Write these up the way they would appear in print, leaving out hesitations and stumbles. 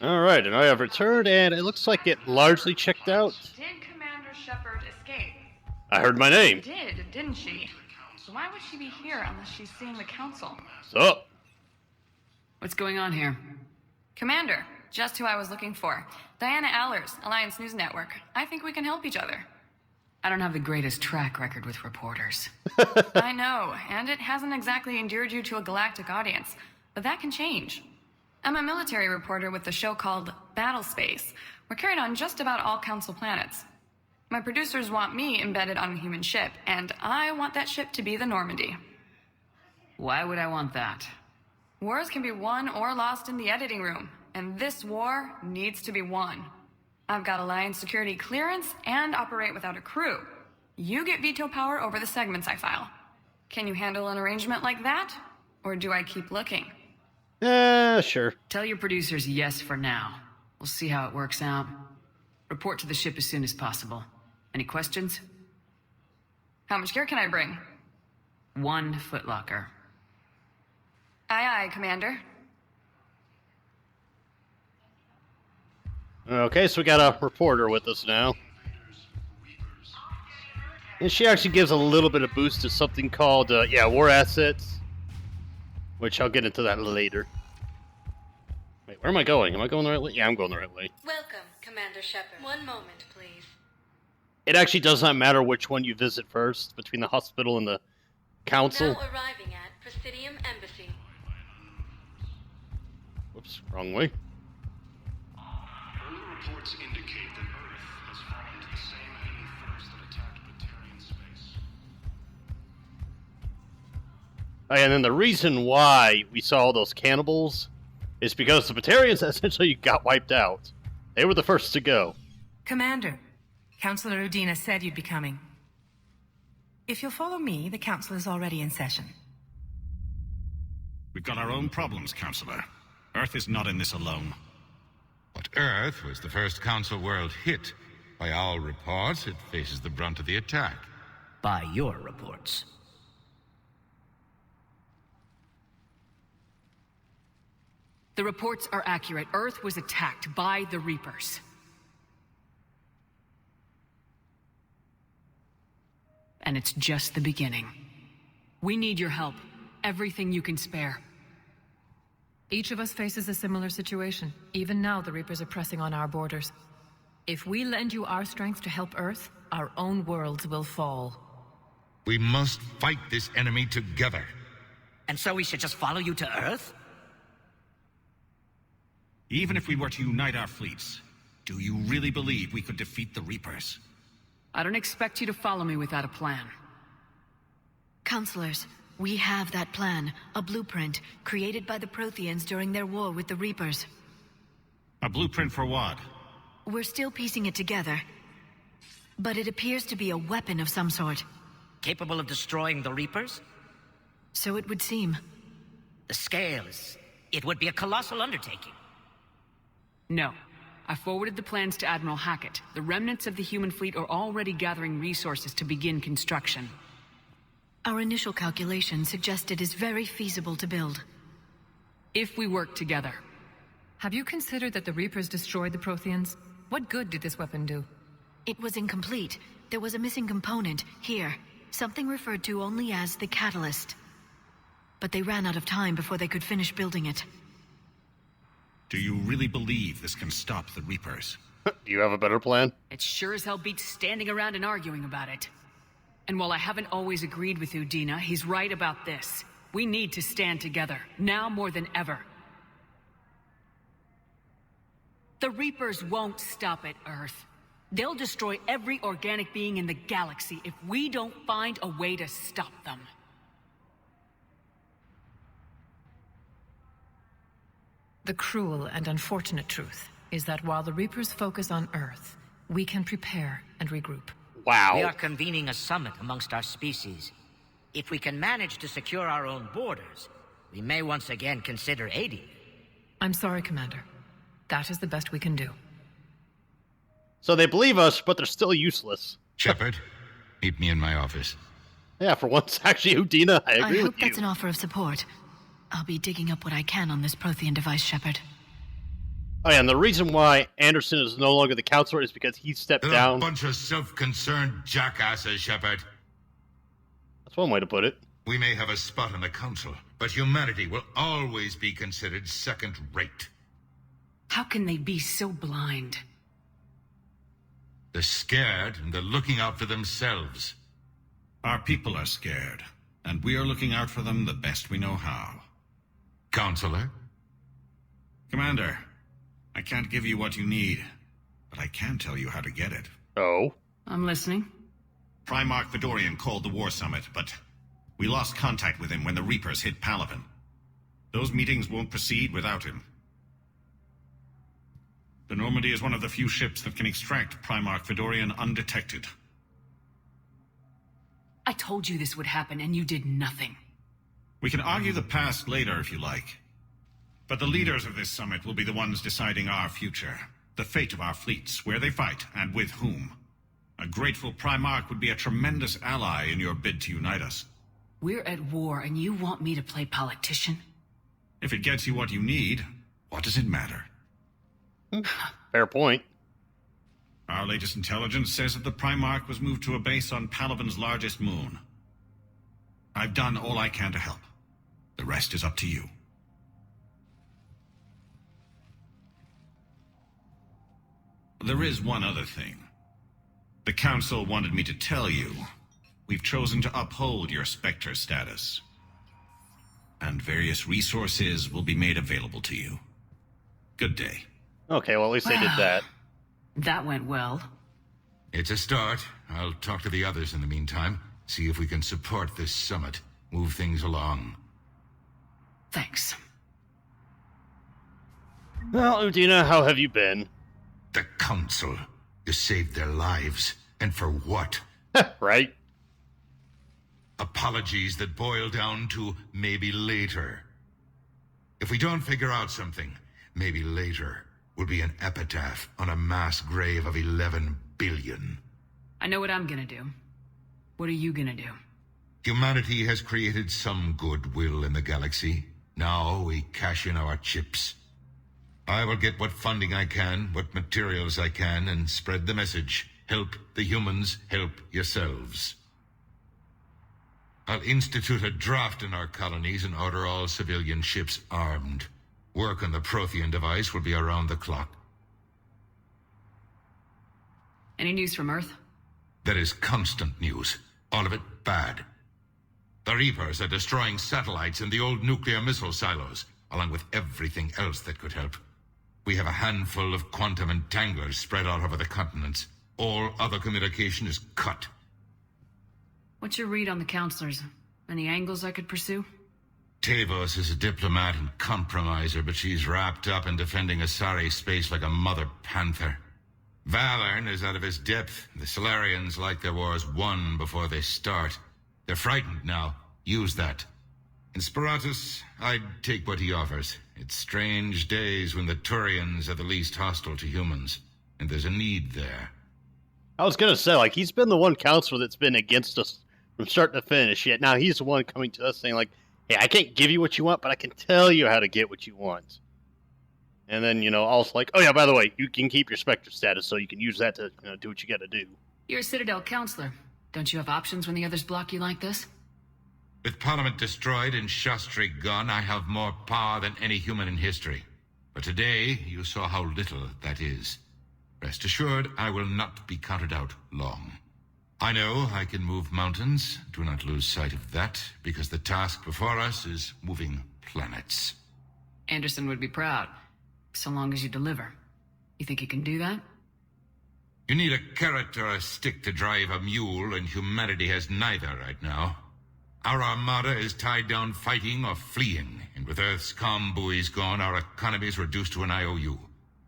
Alright, and I have returned, and it looks like it largely checked out. Did Commander Shepard escape? I heard my name. She didn't she? So why would she be here unless she's seeing the Council? So, What's going on here? Commander, just who I was looking for. Diana Allers, Alliance News Network. I think we can help each other. I don't have the greatest track record with reporters. I know, and it hasn't exactly endeared you to a galactic audience, but that can change. I'm a military reporter with a show called Battle Space. We're carried on just about all Council planets. My producers want me embedded on a human ship, and I want that ship to be the Normandy. Why would I want that? Wars can be won or lost in the editing room, and this war needs to be won. I've got Alliance security clearance and operate without a crew. You get veto power over the segments I file. Can you handle an arrangement like that? Or do I keep looking? sure. Tell your producers yes for now. We'll see how it works out. Report to the ship as soon as possible. Any questions? How much gear can I bring? 1 footlocker. Aye, aye, Commander. Okay, so we got a reporter with us now. And she actually gives a little bit of boost to something called, war assets. Which I'll get into that later. Wait, where am I going? Am I going the right way? Yeah, I'm going the right way. Welcome, Commander Shepard. One moment, please. It actually does not matter which one you visit first, between the hospital and the council. Now arriving at Presidium Embassy. Whoops, wrong way. Early reports indicate that Earth has fallen to the same enemy force that attacked Batarian space. And then the reason why we saw all those cannibals is because the Batarians essentially got wiped out. They were the first to go. Commander, Councillor Udina said you'd be coming. If you'll follow me, the council is already in session. We've got our own problems, Councillor. Earth is not in this alone. But Earth was the first Council world hit. By all reports, it faces the brunt of the attack. By your reports. The reports are accurate. Earth was attacked by the Reapers. And it's just the beginning. We need your help. Everything you can spare. Each of us faces a similar situation. Even now, the Reapers are pressing on our borders. If we lend you our strength to help Earth, our own worlds will fall. We must fight this enemy together. And so we should just follow you to Earth? Even if we were to unite our fleets, do you really believe we could defeat the Reapers? I don't expect you to follow me without a plan. Councillors, we have that plan, a blueprint, created by the Protheans during their war with the Reapers. A blueprint for what? We're still piecing it together. But it appears to be a weapon of some sort. Capable of destroying the Reapers? So it would seem. The scale is... it would be a colossal undertaking. No. I forwarded the plans to Admiral Hackett. The remnants of the human fleet are already gathering resources to begin construction. Our initial calculations suggest it is very feasible to build. If we work together. Have you considered that the Reapers destroyed the Protheans? What good did this weapon do? It was incomplete. There was a missing component, here. Something referred to only as the catalyst. But they ran out of time before they could finish building it. Do you really believe this can stop the Reapers? Do you have a better plan? It sure as hell beats standing around and arguing about it. And while I haven't always agreed with Udina, he's right about this. We need to stand together, now more than ever. The Reapers won't stop at Earth. They'll destroy every organic being in the galaxy if we don't find a way to stop them. The cruel and unfortunate truth is that while the Reapers focus on Earth, we can prepare and regroup. Wow. We are convening a summit amongst our species. If we can manage to secure our own borders, we may once again consider aiding. I'm sorry, Commander. That is the best we can do. So they believe us, but they're still useless. Shepard, meet me in my office. Yeah, for once, actually, Udina, I agree I with hope you. that's an offer of support. I'll be digging up what I can on this Prothean device, Shepard. Oh yeah, and the reason why Anderson is no longer the counselor is because he stepped They're down. a bunch of self-concerned jackasses, Shepard. That's one way to put it. We may have a spot on the council, but humanity will always be considered second-rate. How can they be so blind? They're scared, and they're looking out for themselves. Our people are scared, and we are looking out for them the best we know how. Counselor? Commander, I can't give you what you need, but I can tell you how to get it. Oh. I'm listening. Primarch Fedorian called the War Summit, but we lost contact with him when the Reapers hit Palaven. Those meetings won't proceed without him. The Normandy is one of the few ships that can extract Primarch Fedorian undetected. I told you this would happen, and you did nothing. We can argue the past later if you like. But the leaders of this summit will be the ones deciding our future. The fate of our fleets, where they fight, and with whom. A grateful Primarch would be a tremendous ally in your bid to unite us. We're at war, and you want me to play politician? If it gets you what you need, what does it matter? Fair point. Our latest intelligence says that the Primarch was moved to a base on Palaven's largest moon. I've done all I can to help. The rest is up to you. There is one other thing. The Council wanted me to tell you, we've chosen to uphold your Spectre status. And various resources will be made available to you. Good day. Okay, well, at least they did that. That went well. It's a start. I'll talk to the others in the meantime. See if we can support this summit. Move things along. Thanks. Well, Udina, how have you been? The Council. You saved their lives. And for what? Right? Apologies that boil down to maybe later. If we don't figure out something, maybe later will be an epitaph on a mass grave of 11 billion. I know what I'm gonna do. What are you gonna do? Humanity has created some goodwill in the galaxy. Now we cash in our chips. I will get what funding I can, what materials I can, and spread the message. Help the humans, help yourselves. I'll institute a draft in our colonies and order all civilian ships armed. Work on the Prothean device will be around the clock. Any news from Earth? There is constant news. All of it bad. The Reapers are destroying satellites and the old nuclear missile silos, along with everything else that could help. We have a handful of quantum entanglers spread out over the continents. All other communication is cut. What's your read on the counselors? Any angles I could pursue? Tavos is a diplomat and compromiser, but she's wrapped up in defending Asari space like a mother panther. Valern is out of his depth. The Solarians like their wars won before they start. They're frightened now. Use that. In Sparatus, I'd take what he offers. It's strange days when the Turians are the least hostile to humans, and there's a need there. I was gonna say, like, he's been the one counselor that's been against us from start to finish, yet now he's the one coming to us saying, like, hey, I can't give you what you want, but I can tell you how to get what you want. And then, also like, oh yeah, by the way, you can keep your Spectre status, so you can use that to do what you gotta do. You're a Citadel counselor. Don't you have options when the others block you like this? With Parliament destroyed and Shastri gone, I have more power than any human in history. But today, you saw how little that is. Rest assured, I will not be counted out long. I know I can move mountains. Do not lose sight of that, because the task before us is moving planets. Anderson would be proud, so long as you deliver. You think you can do that? You need a carrot or a stick to drive a mule, and humanity has neither right now. Our armada is tied down fighting or fleeing, and with Earth's comm buoys gone, our economy is reduced to an IOU.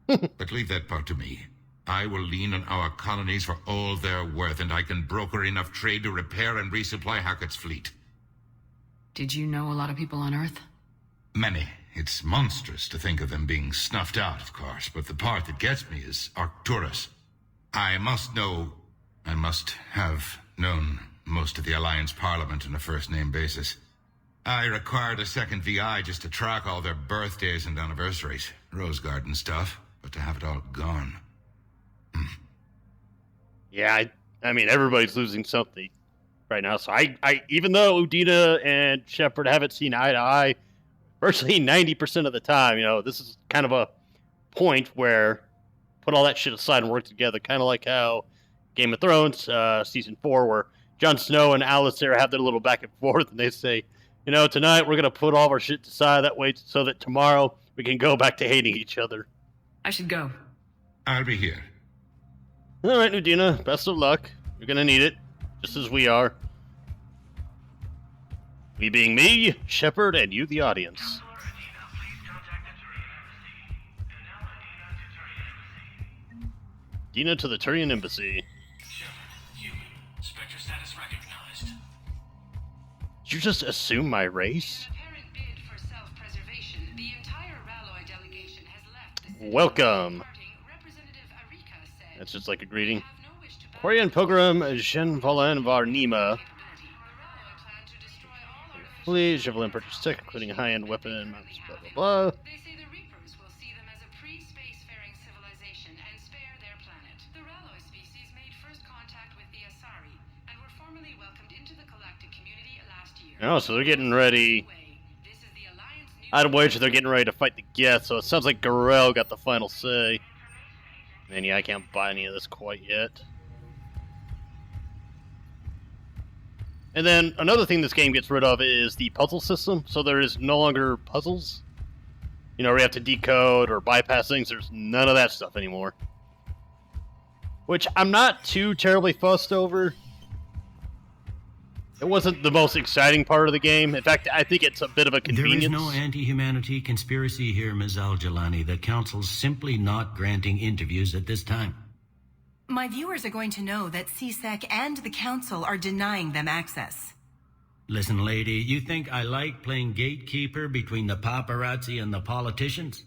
But leave that part to me. I will lean on our colonies for all they're worth, and I can broker enough trade to repair and resupply Hackett's fleet. Did you know a lot of people on Earth? Many. It's monstrous to think of them being snuffed out, of course, but the part that gets me is Arcturus. I must have known most of the Alliance Parliament on a first-name basis. I required a second VI just to track all their birthdays and anniversaries. Rose garden stuff, but to have it all gone. Yeah, I mean, everybody's losing something right now. So I even though Udina and Shepard haven't seen eye to eye, virtually 90% of the time, this is kind of a point where put all that shit aside and work together. Kind of like how Game of Thrones, Season 4, where Jon Snow and Alistair have their little back and forth, and they say, tonight we're going to put all of our shit aside that way so that tomorrow we can go back to hating each other. I should go. I'll be here. All right, Udina, best of luck. You're going to need it, just as we are. We being me, Shepard, and you, the audience. Dina to the Turian Embassy. Spectre status recognized. Did you just assume my race? Welcome. That's just like a greeting. Quarian Pilgrim Jean Volan Varnima. Please, Javelin purchase tech, including a high-end weapon, mounts, blah, blah, blah. They say the Reapers will see them as a pre-spacefaring civilization and spare their planet. The Ralloy species made first contact with the Asari and were formally welcomed into the galactic community last year. Oh, so they're getting ready. I'd wager they're getting ready to fight the Geth, so it sounds like Garel got the final say. Man, yeah, I can't buy any of this quite yet. And then another thing this game gets rid of is the puzzle system. So there is no longer puzzles. Where you have to decode or bypass things. There's none of that stuff anymore. Which I'm not too terribly fussed over. It wasn't the most exciting part of the game. In fact, I think it's a bit of a convenience. There is no anti-humanity conspiracy here, Ms. Al-Jalani. The Council's simply not granting interviews at this time. My viewers are going to know that CSEC and the Council are denying them access. Listen, lady, you think I like playing gatekeeper between the paparazzi and the politicians?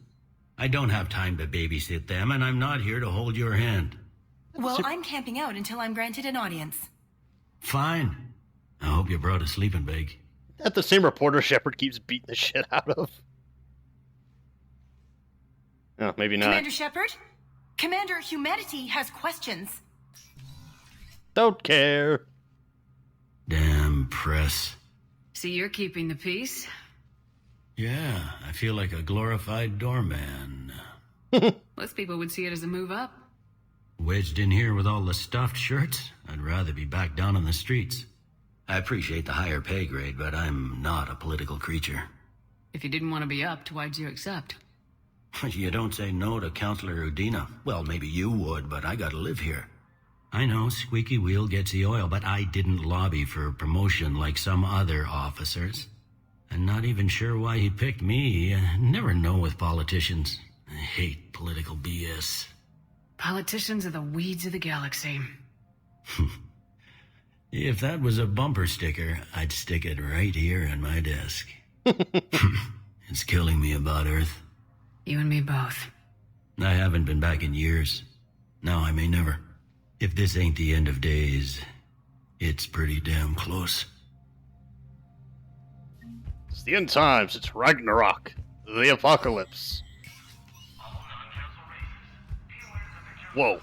I don't have time to babysit them, and I'm not here to hold your hand. Well, I'm camping out until I'm granted an audience. Fine. I hope you brought a sleeping bag. That's the same reporter Shepard keeps beating the shit out of. No, maybe not. Commander Shepard? Commander, humanity has questions. Don't care. Damn press. See, you're keeping the peace? Yeah, I feel like a glorified doorman. Most people would see it as a move up. Wedged in here with all the stuffed shirts, I'd rather be back down on the streets. I appreciate the higher pay grade, but I'm not a political creature. If you didn't want to be upped, why'd you accept? You don't say no to Counselor Udina. Well, maybe you would, but I gotta live here. I know, squeaky wheel gets the oil, but I didn't lobby for promotion like some other officers. I'm not even sure why he picked me. I never know with politicians. I hate political BS. Politicians are the weeds of the galaxy. If that was a bumper sticker, I'd stick it right here on my desk. It's killing me about Earth. You and me both. I haven't been back in years. Now I may never. If this ain't the end of days, it's pretty damn close. It's the end times. It's Ragnarok. The apocalypse. Whoa.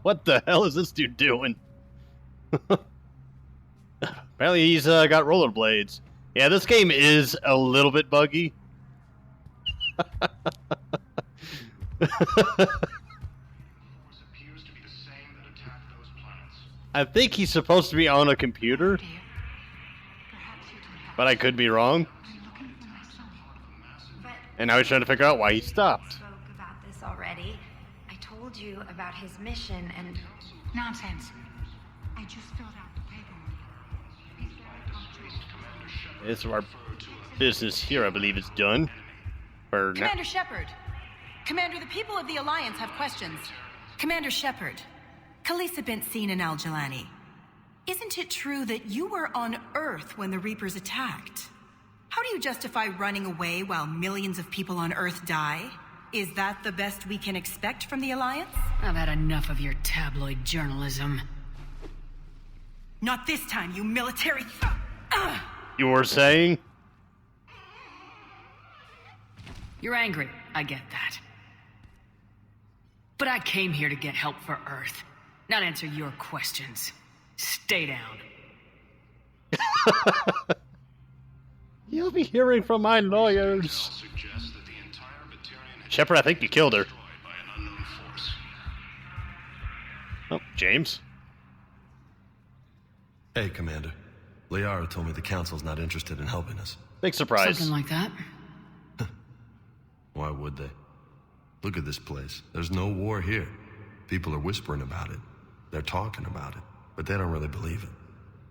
What the hell is this dude doing? Apparently he's got rollerblades. Yeah, this game is a little bit buggy. I think he's supposed to be on a computer, but I could be wrong. And now he's trying to figure out why he stopped. Spoke about this already. I told you about his mission and... Nonsense. I just filled out the paperwork. He's very punctual. This our business here, I believe, is done. For now. Commander Shepard. Commander, the people of the Alliance have questions. Commander Shepard. Khalisah bint Sin and Al-Jalani. Isn't it true that you were on Earth when the Reapers attacked? How do you justify running away while millions of people on Earth die? Is that the best we can expect from the Alliance? I've had enough of your tabloid journalism. Not this time, you military thug! You were saying? You're angry, I get that. But I came here to get help for Earth, not answer your questions. Stay down. You'll be hearing from my lawyers. Shepard, I think you killed her. Oh, James? Hey, Commander. Liara told me the Council's not interested in helping us. Big surprise. Something like that? Why would they? Look at this place. There's no war here. People are whispering about it. They're talking about it, but they don't really believe it.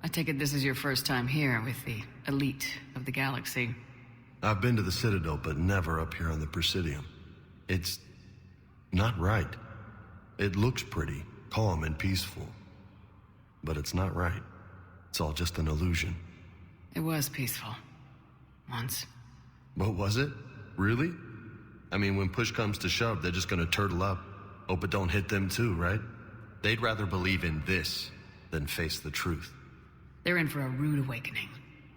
I take it this is your first time here with the elite of the galaxy. I've been to the Citadel, but never up here on the Presidium. It's not right. It looks pretty, calm and peaceful. But it's not right. It's all just an illusion. It was peaceful. Once. What was it? Really? I mean, when push comes to shove, they're just gonna turtle up. Hope it don't hit them too, right? They'd rather believe in this than face the truth. They're in for a rude awakening.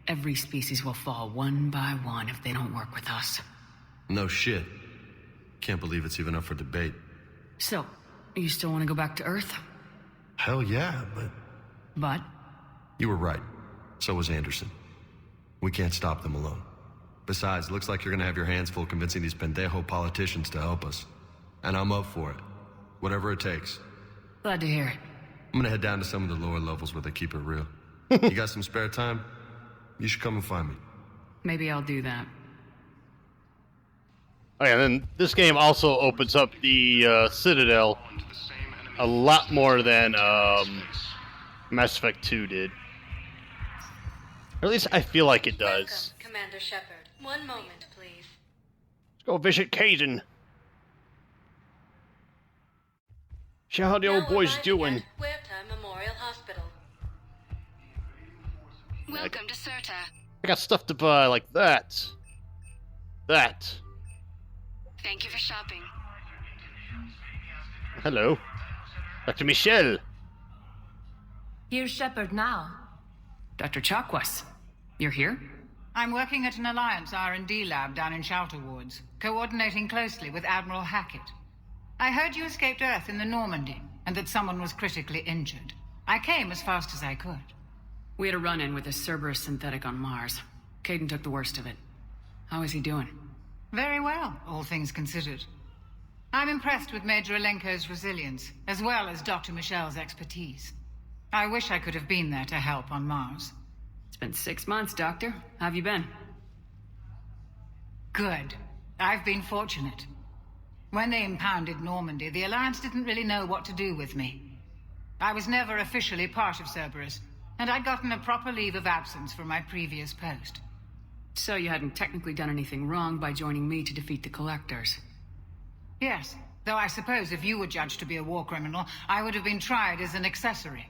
Every species will fall one by one if they don't work with us. No shit. Can't believe it's even up for debate. So, you still want to go back to Earth? Hell yeah, but... But? You were right. So was Anderson. We can't stop them alone. Besides, looks like you're gonna have your hands full convincing these pendejo politicians to help us. And I'm up for it. Whatever it takes. Glad to hear it. I'm gonna head down to some of the lower levels where they keep it real. You got some spare time? You should come and find me. Maybe I'll do that. Oh yeah, and then this game also opens up the Citadel a lot more than Mass Effect 2 did. Or at least I feel like it does. Welcome, Commander Shepard. One moment, please. Let's go visit Kaizen. See how the old boy's doing. Huerta Memorial Hospital. Welcome to Serta. I got stuff to buy like that. That. Thank you for shopping. Hello. Dr. Michelle. Here's Shepard now. Dr. Chakwas, you're here? I'm working at an Alliance R&D lab down in Shelter Woods, coordinating closely with Admiral Hackett. I heard you escaped Earth in the Normandy, and that someone was critically injured. I came as fast as I could. We had a run-in with a Cerberus synthetic on Mars. Caden took the worst of it. How is he doing? Very well, all things considered. I'm impressed with Major Alenko's resilience, as well as Dr. Michelle's expertise. I wish I could have been there to help on Mars. It's been 6 months, Doctor. How have you been? Good. I've been fortunate. When they impounded Normandy, the Alliance didn't really know what to do with me. I was never officially part of Cerberus, and I'd gotten a proper leave of absence from my previous post. So you hadn't technically done anything wrong by joining me to defeat the Collectors? Yes, though I suppose if you were judged to be a war criminal, I would have been tried as an accessory.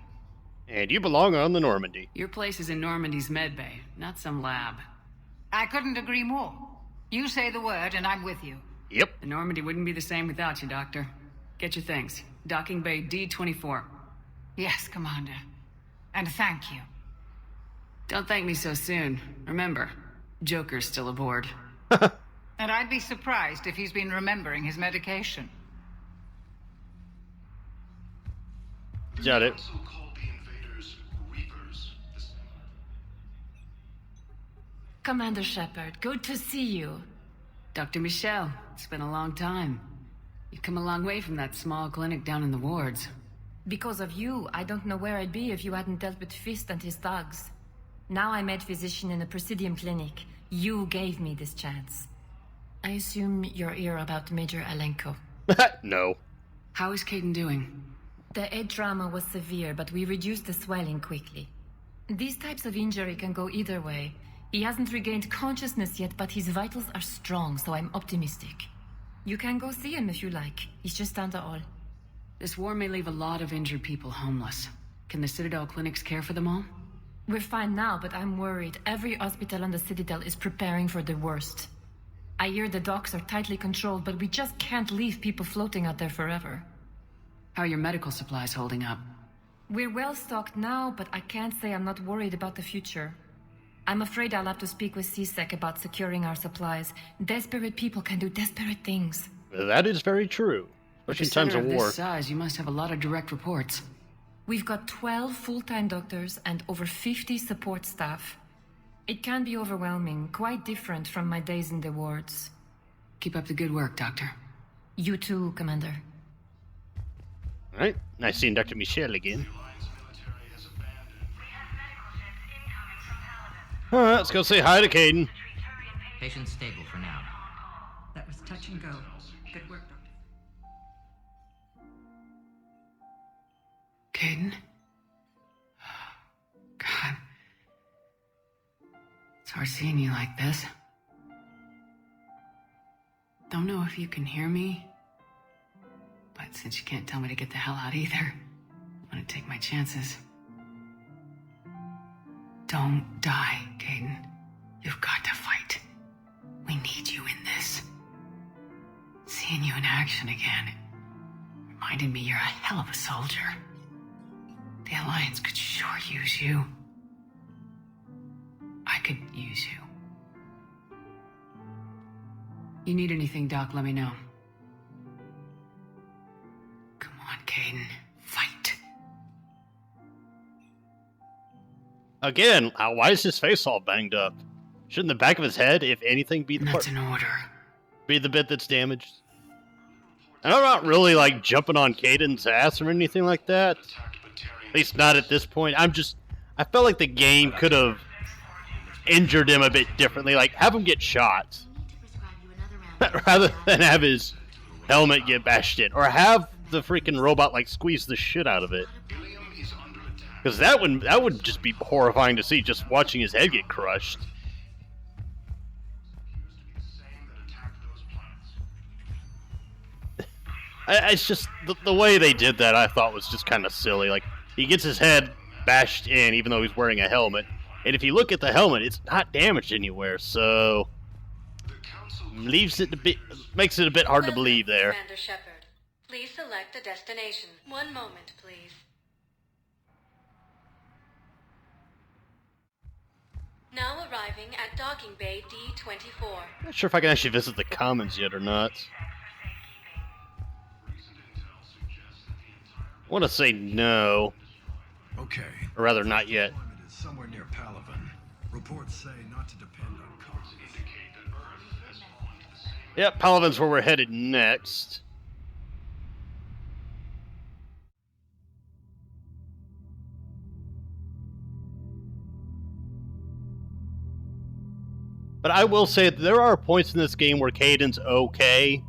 And you belong on the Normandy. Your place is in Normandy's medbay, not some lab. I couldn't agree more. You say the word and I'm with you. Yep. The Normandy wouldn't be the same without you, Doctor. Get your things. Docking Bay D-24. Yes, Commander. And thank you. Don't thank me so soon. Remember, Joker's still aboard. And I'd be surprised if he's been remembering his medication. Got it. Commander Shepard, good to see you. Dr. Michelle, it's been a long time. You've come a long way from that small clinic down in the wards. Because of you, I don't know where I'd be if you hadn't dealt with Fist and his thugs. Now I'm head physician in the Presidium clinic. You gave me this chance. I assume you're here about Major Alenko. No. How is Caden doing? The head trauma was severe, but we reduced the swelling quickly. These types of injury can go either way. He hasn't regained consciousness yet, but his vitals are strong, so I'm optimistic. You can go see him if you like. He's just down the hall. This war may leave a lot of injured people homeless. Can the Citadel clinics care for them all? We're fine now, but I'm worried. Every hospital on the Citadel is preparing for the worst. I hear the docks are tightly controlled, but we just can't leave people floating out there forever. How are your medical supplies holding up? We're well stocked now, but I can't say I'm not worried about the future. I'm afraid I'll have to speak with CSEC about securing our supplies. Desperate people can do desperate things. That is very true. Especially in times of war. This size, you must have a lot of direct reports. We've got 12 full-time doctors and over 50 support staff. It can be overwhelming, quite different from my days in the wards. Keep up the good work, Doctor. You too, Commander. Alright, nice seeing Dr. Michel again. Alright, let's go say hi to Caden. Patient stable for now. That was touch and go. Good work, Doctor. Caden? God. It's hard seeing you like this. Don't know if you can hear me, but since you can't tell me to get the hell out either, I'm gonna take my chances. Don't die, Caden. You've got to fight. We need you in this. Seeing you in action again reminded me you're a hell of a soldier. The Alliance could sure use you. I could use you. You need anything, Doc, let me know. Come on, Caden. Fight. Again, why is his face all banged up? Shouldn't the back of his head, if anything, be the That's an order. Be the bit that's damaged? And I'm not really, like, jumping on Caden's ass or anything like that. At least not at this point. I felt like the game could have injured him a bit differently. Like, have him get shot. Rather than have his helmet get bashed in. Or have the freaking robot, like, squeeze the shit out of it. Because that would just be horrifying to see, just watching his head get crushed. It's just, the way they did that I thought was just kind of silly. Like, he gets his head bashed in even though he's wearing a helmet. And if you look at the helmet, it's not damaged anywhere, so... makes it a bit hard to believe there. Commander Shepard, please select a destination. One moment, please. Now arriving at Docking Bay D-24. Not sure if I can actually visit the Commons yet or not. I want to say no. Okay. Or rather, not yet. It's somewhere near Palaven. Reports say not to depend on comms. Yep, Palaven's where we're headed next. But I will say that there are points in this game where Caden's okay.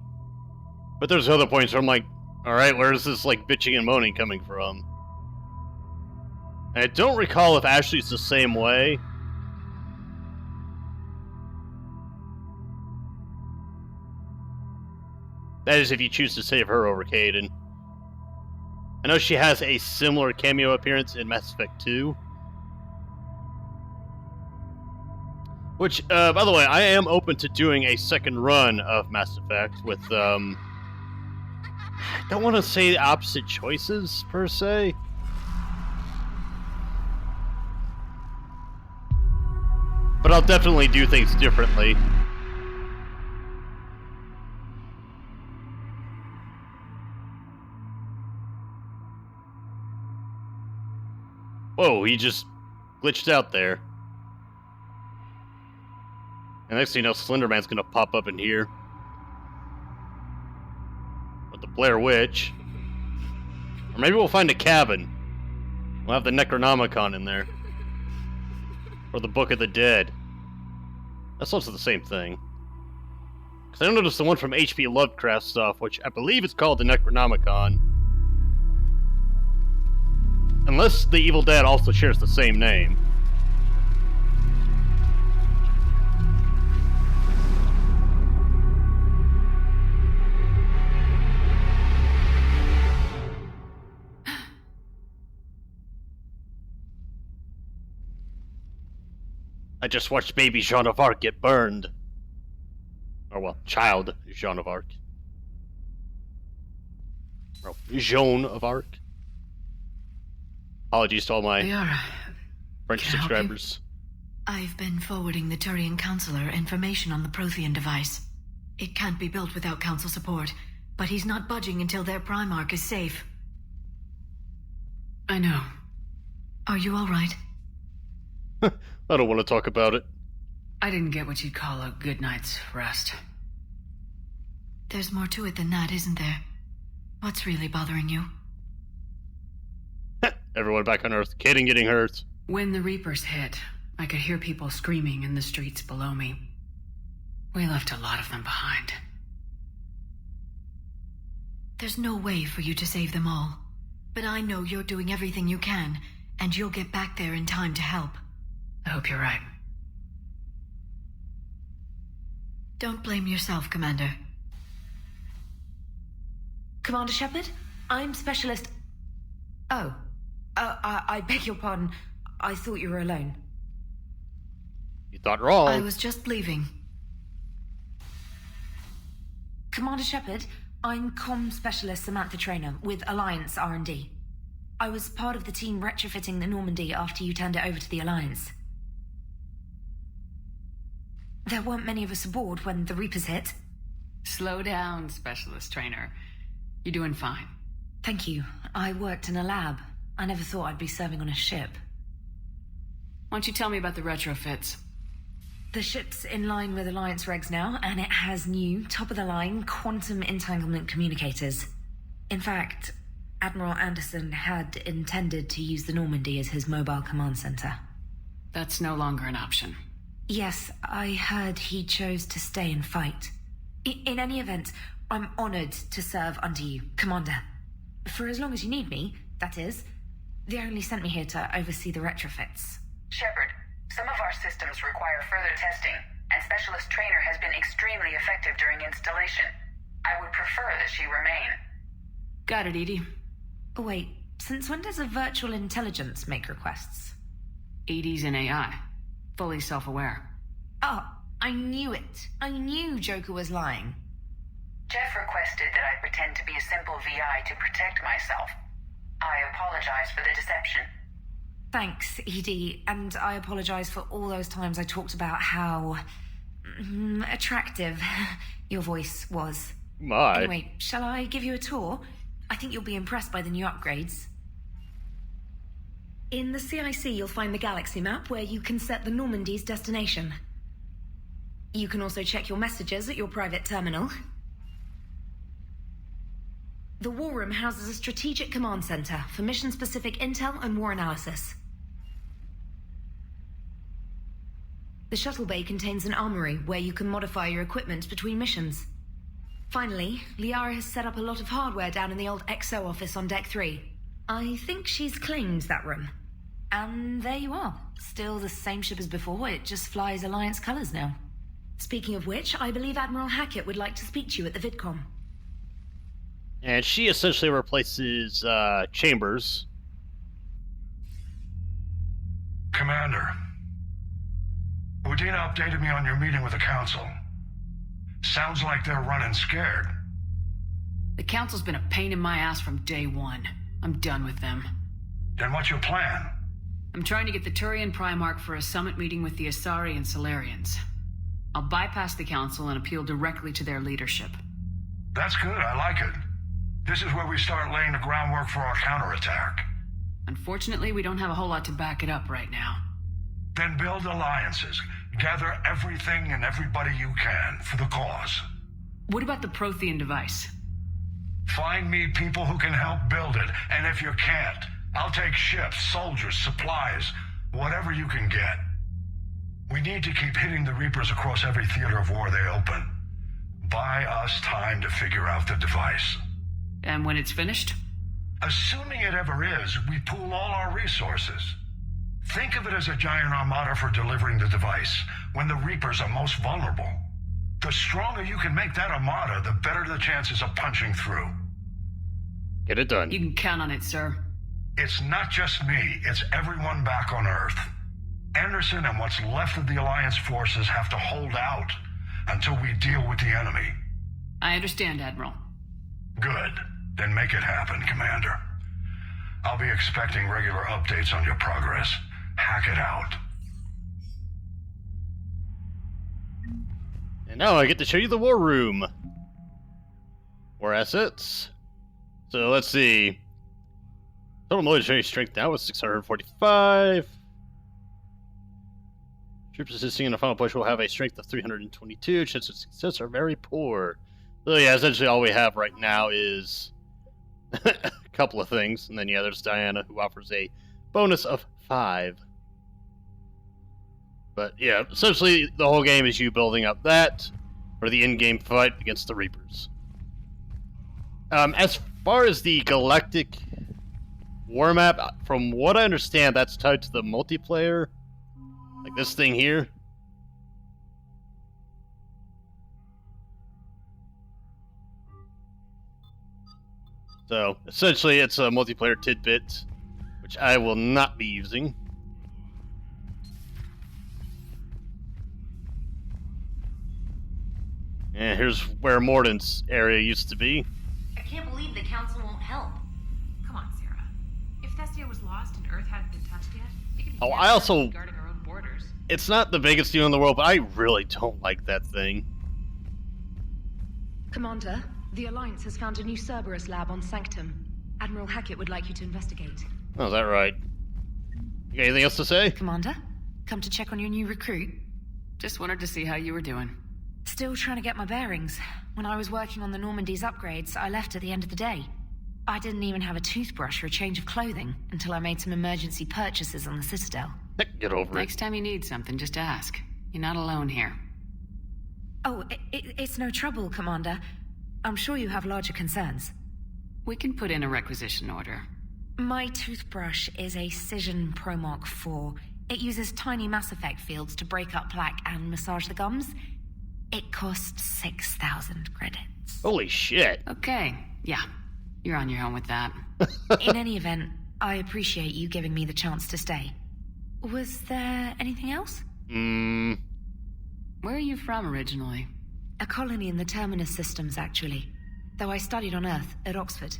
But there's other points where I'm like, alright, where's this like bitching and moaning coming from? And I don't recall if Ashley's the same way. That is if you choose to save her over Caden. I know she has a similar cameo appearance in Mass Effect 2. Which, by the way, I am open to doing a second run of Mass Effect with, I don't want to say opposite choices, per se. But I'll definitely do things differently. Whoa, he just glitched out there. And next thing you know, Slenderman's gonna pop up in here. With the Blair Witch. Or maybe we'll find a cabin. We'll have the Necronomicon in there. Or the Book of the Dead. That's also the same thing. Because I noticed the one from H.P. Lovecraft stuff, which I believe is called the Necronomicon. Unless the Evil Dead also shares the same name. I just watched baby Jean of Arc get burned. Or, well, child Jean of Arc. Or, Joan of Arc. Apologies to all my French subscribers. I've been forwarding the Turian Counselor information on the Prothean device. It can't be built without Council support, but he's not budging until their Primarch is safe. I know. Are you all right? I don't want to talk about it. I didn't get what you'd call a good night's rest. There's more to it than that, isn't there? What's really bothering you? Everyone back on Earth. Kaden getting hurt. When the Reapers hit, I could hear people screaming in the streets below me. We left a lot of them behind. There's no way for you to save them all. But I know you're doing everything you can, and you'll get back there in time to help. I hope you're right. Don't blame yourself, Commander. Commander Shepard, I'm Specialist... Oh. I beg your pardon. I thought you were alone. You thought wrong. I was just leaving. Commander Shepard, I'm Comm Specialist Samantha Traynor with Alliance R&D. I was part of the team retrofitting the Normandy after you turned it over to the Alliance. There weren't many of us aboard when the Reapers hit. Slow down, Specialist Trainer. You're doing fine. Thank you. I worked in a lab. I never thought I'd be serving on a ship. Why don't you tell me about the retrofits? The ship's in line with Alliance regs now, and it has new, top-of-the-line quantum entanglement communicators. In fact, Admiral Anderson had intended to use the Normandy as his mobile command center. That's no longer an option. Yes, I heard he chose to stay and fight. In any event, I'm honored to serve under you, Commander. For as long as you need me, that is. They only sent me here to oversee the retrofits. Shepard, some of our systems require further testing, and Specialist Trainer has been extremely effective during installation. I would prefer that she remain. Got it, Edie. Wait, since when does a virtual intelligence make requests? Edie's an AI. Fully self-aware. Oh, I knew it. I knew Joker was lying. Jeff requested that I pretend to be a simple VI to protect myself. I apologize for the deception. Thanks, Edie, and I apologize for all those times I talked about how... attractive your voice was. My. Anyway, shall I give you a tour? I think you'll be impressed by the new upgrades. In the CIC, you'll find the galaxy map where you can set the Normandy's destination. You can also check your messages at your private terminal. The War Room houses a strategic command center for mission-specific intel and war analysis. The shuttle bay contains an armory where you can modify your equipment between missions. Finally, Liara has set up a lot of hardware down in the old XO office on Deck 3. I think she's claimed that room. And there you are. Still the same ship as before, it just flies Alliance colors now. Speaking of which, I believe Admiral Hackett would like to speak to you at the VidCom. And she essentially replaces Chambers. Commander, Udina updated me on your meeting with the Council. Sounds like they're running scared. The Council's been a pain in my ass from day one. I'm done with them. Then what's your plan? I'm trying to get the Turian Primarch for a summit meeting with the Asari and Solarians. I'll bypass the Council and appeal directly to their leadership. That's good, I like it. This is where we start laying the groundwork for our counterattack. Unfortunately, we don't have a whole lot to back it up right now. Then build alliances. Gather everything and everybody you can for the cause. What about the Prothean device? Find me people who can help build it, and if you can't, I'll take ships, soldiers, supplies, whatever you can get. We need to keep hitting the Reapers across every theater of war they open. Buy us time to figure out the device. And when it's finished? Assuming it ever is, we pool all our resources. Think of it as a giant armada for delivering the device, when the Reapers are most vulnerable. The stronger you can make that armada, the better the chances of punching through. Get it done. You can count on it, sir. It's not just me, it's everyone back on Earth. Anderson and what's left of the Alliance forces have to hold out until we deal with the enemy. I understand, Admiral. Good. Then make it happen, Commander. I'll be expecting regular updates on your progress. Hack it out. And now I get to show you the war room. War assets. So let's see. Total military strength now is 645. Troops assisting in the final push will have a strength of 322. Chances of success are very poor. So yeah, essentially all we have right now is a couple of things. And then yeah, there's Diana, who offers a bonus of 5. But yeah, essentially the whole game is you building up that for the in-game fight against the Reapers. As far as the Galactic War map, from what I understand, that's tied to the multiplayer. Like this thing here. So, essentially it's a multiplayer tidbit, which I will not be using. And here's where Morden's area used to be. I can't believe the council won't help. Come on, Sarah. If Thestia was lost and Earth hadn't been touched yet, it could be I also... guarding our own borders. It's not the biggest deal in the world, but I really don't like that thing. Commander, the Alliance has found a new Cerberus lab on Sanctum. Admiral Hackett would like you to investigate. Oh, is that right? You got anything else to say? Commander, come to check on your new recruit. Just wanted to see how you were doing. Still trying to get my bearings. When I was working on the Normandy's upgrades, I left at the end of the day. I didn't even have a toothbrush or a change of clothing until I made some emergency purchases on the Citadel. Get over it. Next time you need something, just ask. You're not alone here. Oh, it's no trouble, Commander. I'm sure you have larger concerns. We can put in a requisition order. My toothbrush is a Cision Pro Mark IV. It uses tiny Mass Effect fields to break up plaque and massage the gums. It costs 6,000 credits. Holy shit. Okay, yeah. You're on your own with that. In any event, I appreciate you giving me the chance to stay. Was there anything else? Where are you from originally? A colony in the Terminus systems, actually. Though I studied on Earth, at Oxford.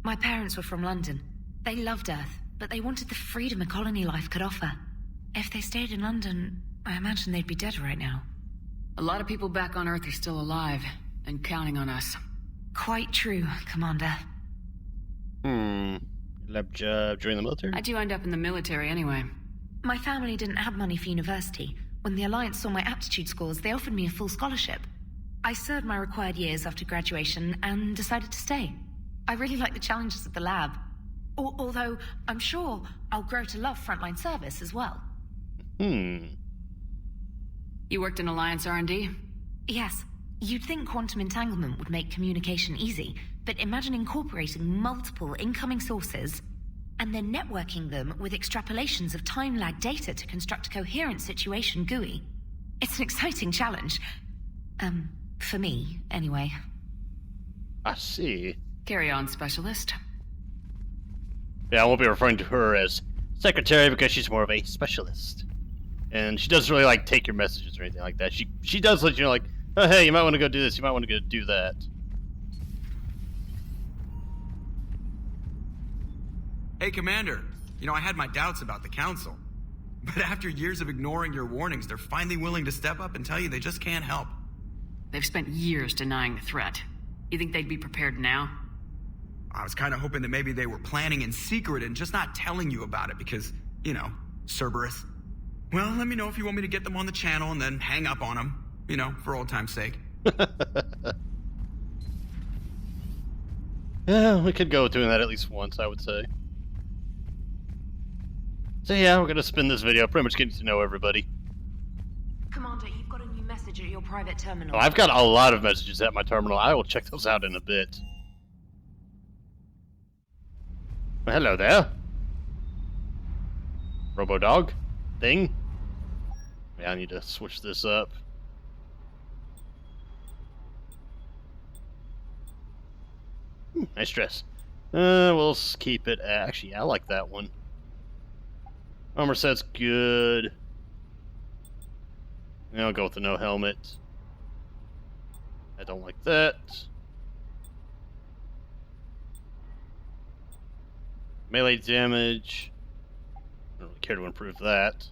My parents were from London. They loved Earth, but they wanted the freedom a colony life could offer. If they stayed in London, I imagine they'd be dead right now. A lot of people back on Earth are still alive, and counting on us. Quite true, Commander. Lab job during the military? How'd you end up in the military anyway? My family didn't have money for university. When the Alliance saw my aptitude scores, they offered me a full scholarship. I served my required years after graduation and decided to stay. I really like the challenges of the lab. Although, I'm sure I'll grow to love frontline service as well. You worked in Alliance R&D? Yes. You'd think quantum entanglement would make communication easy, but imagine incorporating multiple incoming sources and then networking them with extrapolations of time-lag data to construct a coherent situation GUI. It's an exciting challenge. For me, anyway. I see. Carry on, Specialist. Yeah, I won't be referring to her as secretary because she's more of a specialist. And she doesn't really, like, take your messages or anything like that. She does let you know, like, oh, hey, you might want to go do this, you might want to go do that. Hey, Commander. You know, I had my doubts about the Council. But after years of ignoring your warnings, they're finally willing to step up and tell you they just can't help. They've spent years denying the threat. You think they'd be prepared now? I was kind of hoping that maybe they were planning in secret and just not telling you about it because, you know, Cerberus. Well, let me know if you want me to get them on the channel and then hang up on them. You know, for old time's sake. Yeah, we could go with doing that at least once, I would say. So yeah, we're gonna spin this video pretty much getting to know everybody. Commander, you've got a new message at your private terminal. Oh, I've got a lot of messages at my terminal. I will check those out in a bit. Well, hello there. Robo-dog? Thing? Yeah, I need to switch this up. Nice dress. We'll keep it. Actually, I like that one. Armor set's good. And I'll go with the no helmet. I don't like that. Melee damage. I don't really care to improve that.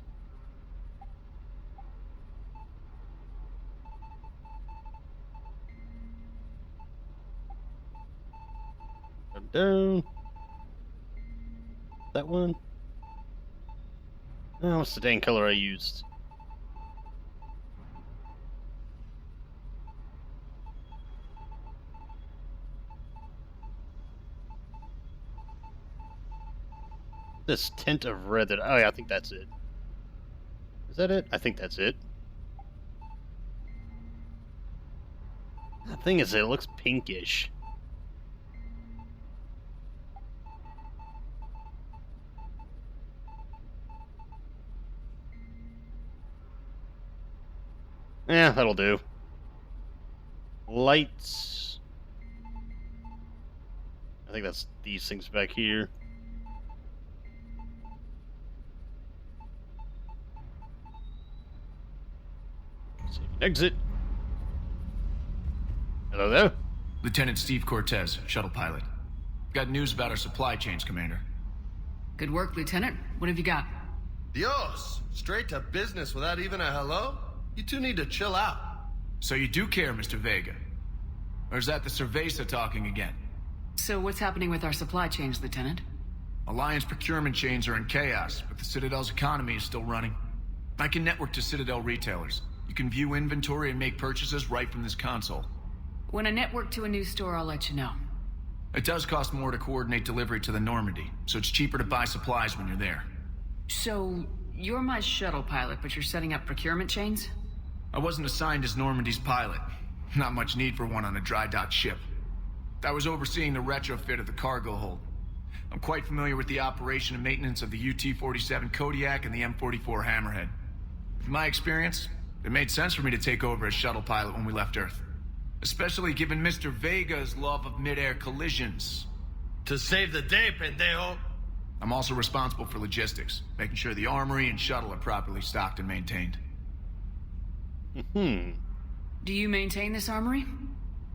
down. That one. Oh, what's the dang color I used? This tint of red that... Oh yeah, I think that's it. Is that it? I think that's it. The thing is, it looks pinkish. Yeah, that'll do. Lights. I think that's these things back here. Exit. Hello there. Lieutenant Steve Cortez, shuttle pilot. Got news about our supply chains, Commander. Good work, Lieutenant. What have you got? Dios, straight to business without even a hello? You two need to chill out. So you do care, Mr. Vega? Or is that the Cerveza talking again? So what's happening with our supply chains, Lieutenant? Alliance procurement chains are in chaos, but the Citadel's economy is still running. I can network to Citadel retailers. You can view inventory and make purchases right from this console. When I network to a new store, I'll let you know. It does cost more to coordinate delivery to the Normandy, so it's cheaper to buy supplies when you're there. So, you're my shuttle pilot, but you're setting up procurement chains? I wasn't assigned as Normandy's pilot. Not much need for one on a dry dock ship. I was overseeing the retrofit of the cargo hold. I'm quite familiar with the operation and maintenance of the UT-47 Kodiak and the M44 Hammerhead. From my experience, it made sense for me to take over as shuttle pilot when we left Earth. Especially given Mr. Vega's love of mid-air collisions. To save the day, pendejo. I'm also responsible for logistics, making sure the armory and shuttle are properly stocked and maintained. Do you maintain this armory?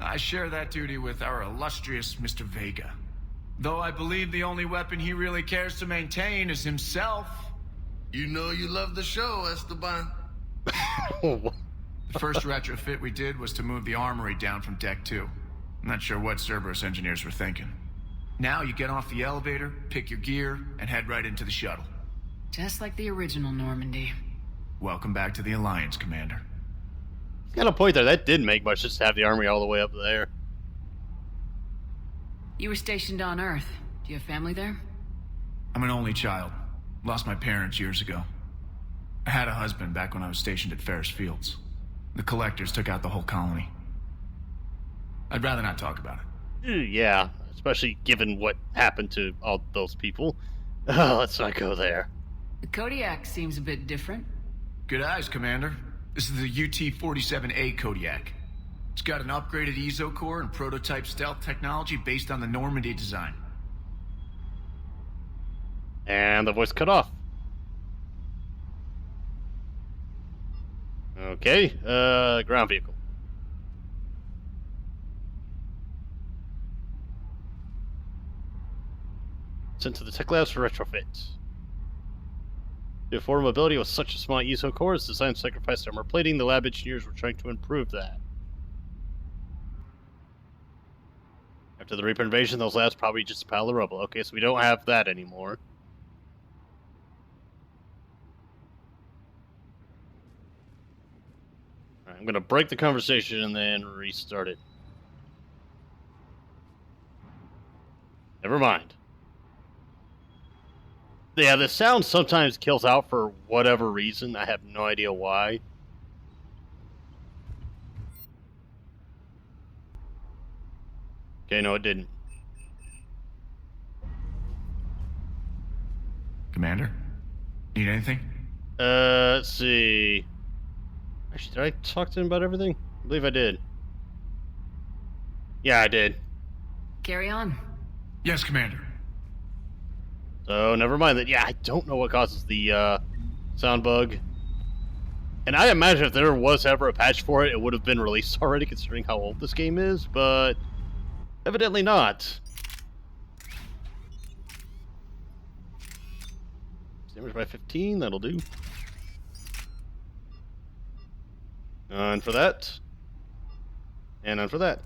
I share that duty with our illustrious Mr. Vega. Though I believe the only weapon he really cares to maintain is himself. You know you love the show, Esteban. The first retrofit we did was to move the armory down from Deck 2. I'm not sure what Cerberus engineers were thinking. Now you get off the elevator, pick your gear, and head right into the shuttle. Just like the original Normandy. Welcome back to the Alliance, Commander. Got a point there. That did make much just to have the armory all the way up there. You were stationed on Earth. Do you have family there? I'm an only child. Lost my parents years ago. I had a husband back when I was stationed at Ferris Fields. The collectors took out the whole colony. I'd rather not talk about it. Yeah, especially given what happened to all those people. Let's not go there. The Kodiak seems a bit different. Good eyes, Commander. This is the UT-47A Kodiak. It's got an upgraded EZO core and prototype stealth technology based on the Normandy design. And the voice cut off. Okay, ground vehicle. Sent to the tech labs for retrofit. The affordable mobility with such a small ESO core is designed to sacrifice armor plating. The lab engineers were trying to improve that. After the Reaper invasion, those labs probably just a pile of rubble. Okay, so we don't have that anymore. Alright, I'm gonna break the conversation and then restart it. Never mind. Yeah, the sound sometimes kills out for whatever reason. I have no idea why. Okay, no, it didn't. Commander? Need anything? Let's see. Actually, did I talk to him about everything? I believe I did. Yeah, I did. Carry on. Yes, Commander. So, never mind that. Yeah, I don't know what causes the sound bug. And I imagine if there was ever a patch for it, it would have been released already, considering how old this game is, but evidently not. Damage by 15, that'll do. And for that. And on for that.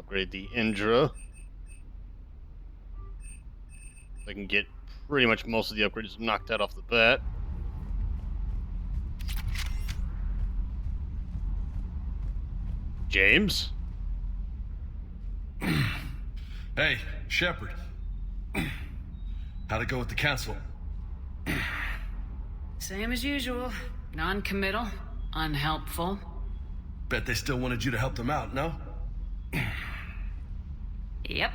Upgrade the Indra. I can get pretty much most of the upgrades knocked out off the bat. James? Hey, Shepard. How'd it go with the council? Same as usual. Non-committal, unhelpful. Bet they still wanted you to help them out, no? Yep.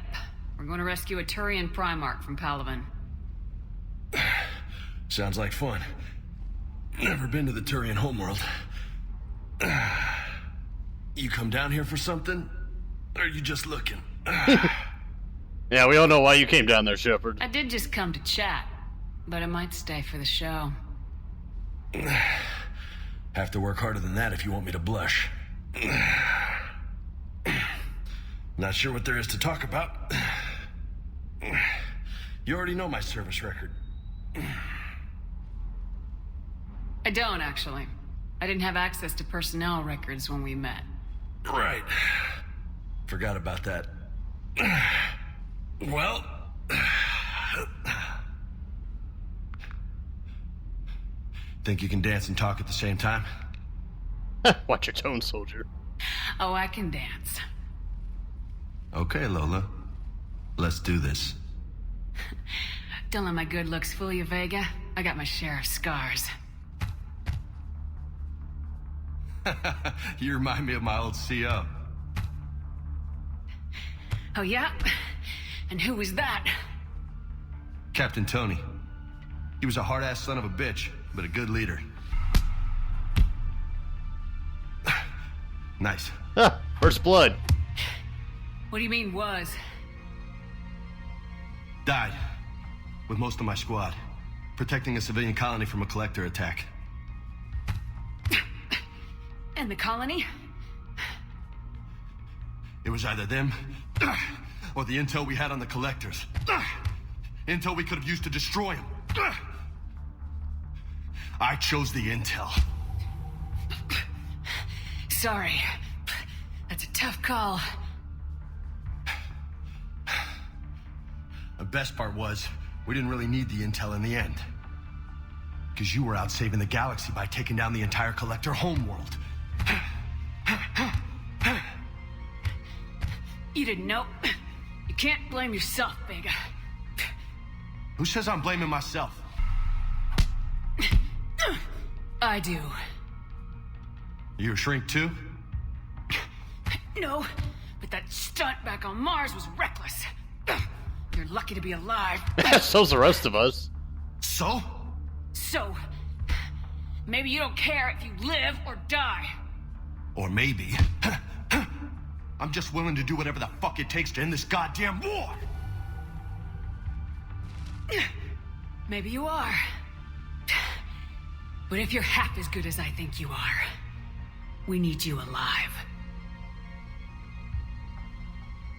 We're going to rescue a Turian Primarch from Palaven. Sounds like fun. Never been to the Turian homeworld. You come down here for something? Or are you just looking? Yeah, we all know why you came down there, Shepard. I did just come to chat, but I might stay for the show. Have to work harder than that if you want me to blush. Not sure what there is to talk about. You already know my service record. I don't, actually. I didn't have access to personnel records when we met. Right. Forgot about that. Well... Think you can dance and talk at the same time? Watch your tone, soldier. Oh, I can dance. Okay, Lola. Let's do this. Don't let my good looks fool you, Vega. I got my share of scars. You remind me of my old CO. Oh, yeah? And who was that? Captain Tony. He was a hard-ass son of a bitch, but a good leader. Nice. First blood. What do you mean, was? Died. With most of my squad. Protecting a civilian colony from a collector attack. And the colony? It was either them, or the intel we had on the collectors. Intel we could have used to destroy them. I chose the intel. Sorry. That's a tough call. The best part was, we didn't really need the intel in the end. Because you were out saving the galaxy by taking down the entire collector homeworld. You didn't know. You can't blame yourself, Vega. Who says I'm blaming myself? I do. You a shrink too? No, but that stunt back on Mars was reckless. You're lucky to be alive. So's the rest of us. So? So, maybe you don't care if you live or die. Or maybe... I'm just willing to do whatever the fuck it takes to end this goddamn war! Maybe you are. But if you're half as good as I think you are, we need you alive.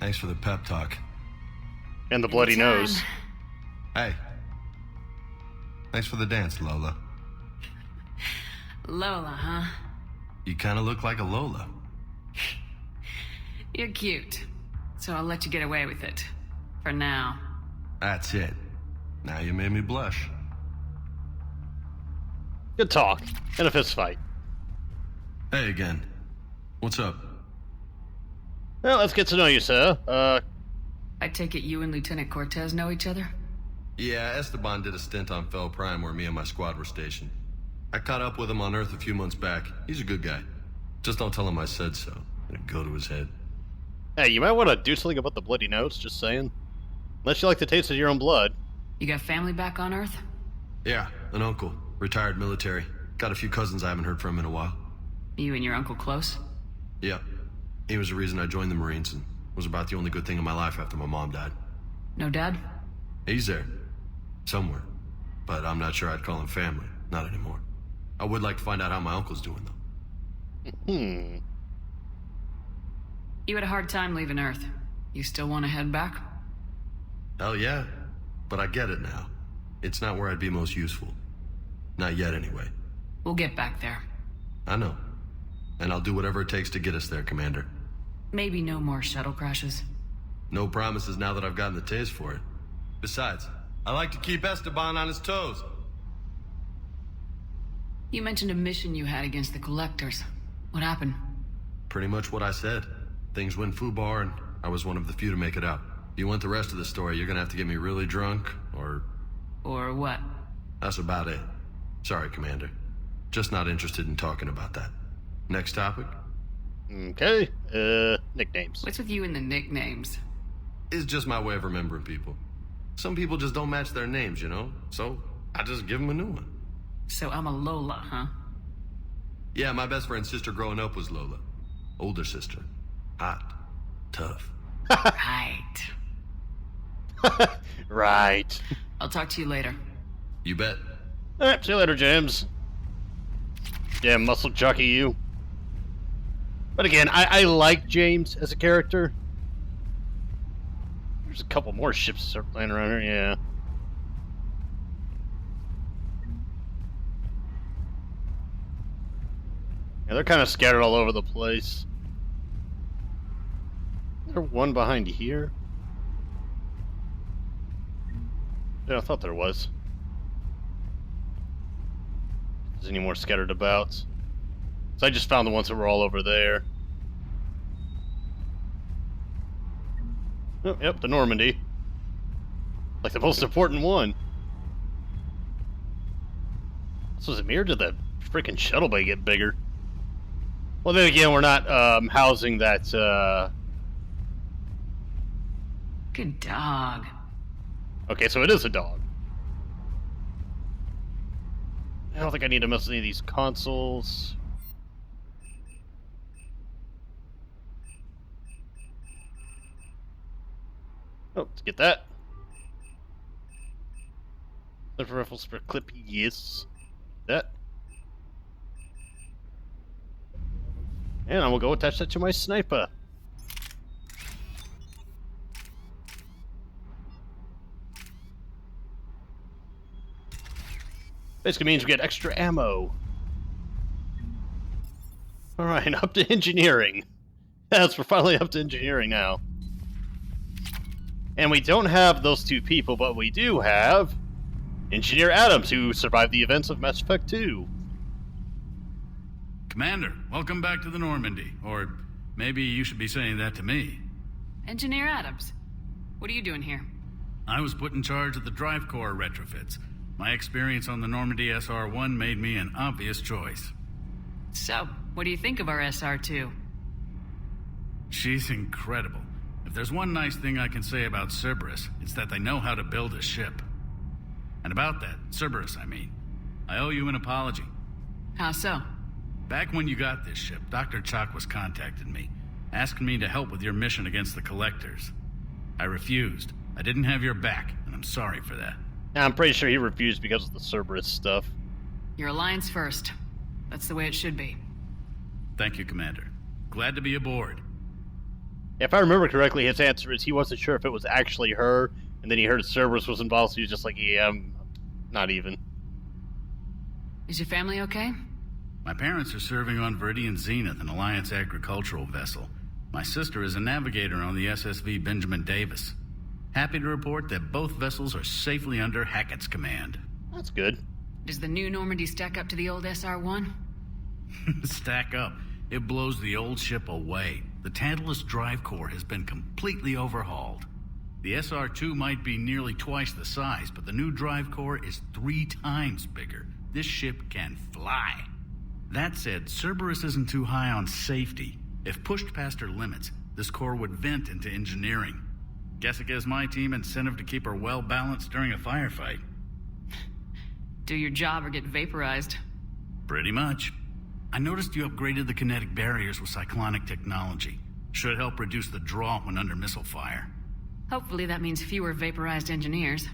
Thanks for the pep talk. And the bloody nose. Hey. Thanks for the dance, Lola. Lola, huh? You kind of look like a Lola. You're cute. So I'll let you get away with it. For now. That's it. Now you made me blush. Good talk. And a fist fight. Hey again. What's up? Well, let's get to know you, sir. I take it you and Lieutenant Cortez know each other? Yeah, Esteban did a stint on Fel Prime where me and my squad were stationed. I caught up with him on Earth a few months back. He's a good guy. Just don't tell him I said so. It'll go to his head. Hey, you might want to do something about the bloody nose, just saying. Unless you like the taste of your own blood. You got family back on Earth? Yeah, an uncle. Retired military. Got a few cousins I haven't heard from in a while. You and your uncle close? Yeah. He was the reason I joined the Marines and was about the only good thing in my life after my mom died. No dad? He's there. Somewhere. But I'm not sure I'd call him family. Not anymore. I would like to find out how my uncle's doing, though. You had a hard time leaving Earth. You still want to head back? Hell yeah. But I get it now. It's not where I'd be most useful. Not yet, anyway. We'll get back there. I know. And I'll do whatever it takes to get us there, Commander. Maybe no more shuttle crashes. No promises now that I've gotten the taste for it. Besides, I like to keep Esteban on his toes. You mentioned a mission you had against the Collectors. What happened? Pretty much what I said. Things went foobar, and I was one of the few to make it out. If you want the rest of the story, you're gonna have to get me really drunk, or... Or what? That's about it. Sorry, Commander. Just not interested in talking about that. Next topic? Okay, nicknames. What's with you and the nicknames? It's just my way of remembering people. Some people just don't match their names, you know? So, I just give them a new one. So I'm a Lola, huh? Yeah, my best friend's sister growing up was Lola. Older sister. Hot. Tough. Right. Right. I'll talk to you later. You bet. Alright, see you later, James. Damn muscle jockey you. But again, I like James as a character. There's a couple more ships laying around here, yeah. Yeah, they're kind of scattered all over the place. Is there one behind here? Yeah, I thought there was. If there's any more scattered about. So I just found the ones that were all over there. Oh, yep, the Normandy. Like the most important one. So is it me, or did the freaking shuttle bay get bigger? Well, then again, we're not housing that. Good dog. Okay, so it is a dog. I don't think I need to mess with any of these consoles. Oh, let's get that. Liver rifles for clip, yes. That. And I will go attach that to my sniper. Basically means we get extra ammo. Alright, up to engineering. Yes, we're finally up to engineering now. And we don't have those two people, but we do have Engineer Adams, who survived the events of Mass Effect 2. Commander, welcome back to the Normandy. Or maybe you should be saying that to me. Engineer Adams, what are you doing here? I was put in charge of the drive core retrofits. My experience on the Normandy SR-1 made me an obvious choice. So, what do you think of our SR-2? She's incredible. If there's one nice thing I can say about Cerberus, it's that they know how to build a ship. And about that, Cerberus, I mean, I owe you an apology. How so? Back when you got this ship, Dr. Chakwas contacted me, asking me to help with your mission against the Collectors. I refused. I didn't have your back, and I'm sorry for that. I'm pretty sure he refused because of the Cerberus stuff. Your alliance first. That's the way it should be. Thank you, Commander. Glad to be aboard. If I remember correctly, his answer is he wasn't sure if it was actually her, and then he heard Cerberus was involved, so he was just like, yeah, I'm not even. Is your family okay? My parents are serving on Viridian Zenith, an Alliance agricultural vessel. My sister is a navigator on the SSV Benjamin Davis. Happy to report that both vessels are safely under Hackett's command. That's good. Does the new Normandy stack up to the old SR-1? Stack up. It blows the old ship away. The Tantalus drive core has been completely overhauled. The SR-2 might be nearly twice the size, but the new drive core is 3 times bigger. This ship can fly. That said, Cerberus isn't too high on safety. If pushed past her limits, this core would vent into engineering. Guess it gives my team incentive to keep her well-balanced during a firefight. Do your job or get vaporized. Pretty much. I noticed you upgraded the kinetic barriers with cyclonic technology. Should help reduce the draw when under missile fire. Hopefully that means fewer vaporized engineers.